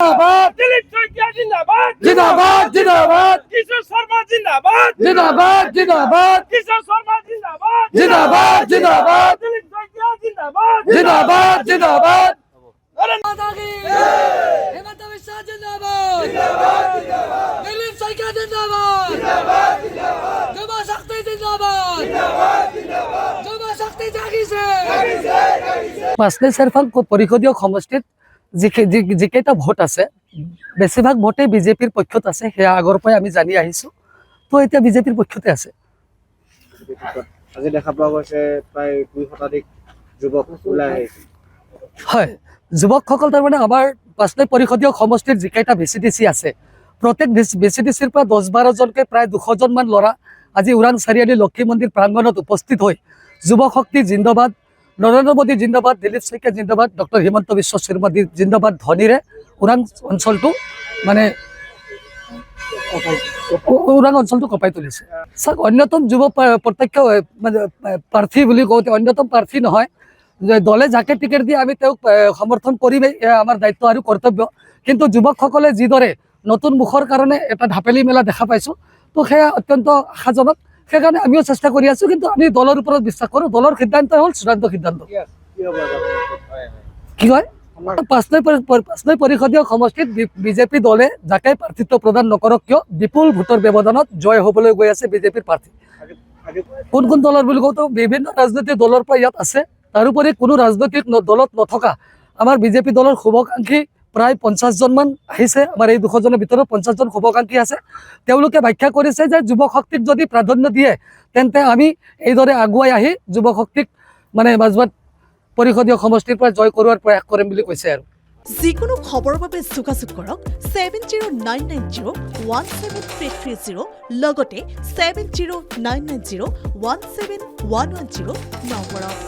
जिंदाबाद दिलीप शइकिया जिंदाबाद जिंदाबाद जिंदाबाद किशोर शर्मा जिंदाबाद जिंदाबाद जिंदाबाद किशोर शर्मा जिंदाबाद जिंदाबाद जिंदाबाद दिलीप शइकिया जिंदाबाद जिंदाबाद जिंदाबाद हेमंत बिस्वा जिंदाबाद दिलीप शइकिया जिंदाबाद युवा शक्ति जिंदाबाद युवा शक्ति जागिছে পাঁচনে চেৰফাং পৰিষদীয় সমষ্টিত যিকেইটা ভোট আছে বেছিভাগ ভোটেই বিজেপিৰ পক্ষত আছে সেয়া আগৰ পৰাই আমি জানি আহিছোঁ তো এতিয়া বিজেপিৰ পক্ষতে আছে আজি দেখা পোৱা গৈছে প্ৰায় 2 শতাধিক যুৱক ওলাই আহিছে হয় যুৱকসকল তাৰমানে আমাৰ পাঁচনে পৰিষদীয় সমষ্টিৰ যিকেইটা ভিচিডিচি আছে প্ৰত্যেক ভিচিডিচিৰ পৰা 10-12 জনকৈ প্ৰায় 200 জন মান ল'ৰা আজি ওৰাং চাৰিআলি লক্ষী মন্দিৰ প্ৰাংগণত উপস্থিত হৈ যুৱ শক্তি জিন্দাবাদ নৰেন্দ্ৰ মোদী জিন্দাবাদ দিলীপ শইকীয়া জিন্দাবাদ ডক্টৰ হিমন্ত বিশ্ব শৰ্মা জিন্দাবাদ ধ্বনিৰে ওৰাং অঞ্চলটো মানে ওৰাং অঞ্চলটো কঁপাই তুলিছে চাওক অন্যতম যুৱ প্ৰত্যক্ষ প্ৰাৰ্থী বুলি কওঁতে অন্যতম প্ৰাৰ্থী নহয় দলে যাকে টিকেট দিয়ে আমি তেওঁক সমৰ্থন কৰিমেই এয়া আমাৰ দায়িত্ব আৰু কৰ্তব্য কিন্তু যুৱকসকলে যিদৰে নতুন মুখৰ কাৰণে এটা ঢাপেলি মেলা দেখা পাইছোঁ তো সেয়া অত্যন্ত আশাজনক সেইকাৰণে আমিও চেষ্টা কৰি আছোঁ কিন্তু আমি দলৰ ওপৰত বিশ্বাস কৰোঁ দলৰ সিদ্ধান্ত হ'ল চূড়ান্ত সিদ্ধান্ত কি হয় পাঁচনৈ পৰিষদীয় সমষ্টিত বিজেপি দলে যাকে প্ৰাৰ্থিত্ব প্ৰদান নকৰক কিয় বিপুল ভোটৰ ব্যৱধানত জয় হ'বলৈ গৈ আছে বিজেপিৰ প্ৰাৰ্থী কোন কোন দলৰ বুলি কওঁতো বিভিন্ন ৰাজনৈতিক দলৰ পৰা ইয়াত আছে তাৰোপৰি কোনো ৰাজনৈতিক দলত নথকা আমাৰ বিজেপি দলৰ শুভাকাংক্ষী প্ৰায় 50 জন মান আহিছে আমাৰ এই 200 জনৰ ভিতৰত 50 জন শুভাকাংক্ষী আছে তেওঁলোকে ব্যাখ্যা কৰিছে যে যুৱ শক্তিক যদি প্ৰাধান্য দিয়ে তেন্তে আমি এইদৰে আগুৱাই আহি যুৱ শক্তিক মানে মাজবাট পৰিষদীয় সমষ্টিৰ পৰা জয় কৰোৱাৰ প্ৰয়াস কৰিম বুলি কৈছে আৰু যিকোনো খবৰৰ বাবে যোগাযোগ কৰক 7099017330 লগতে 7099017110 নম্বৰত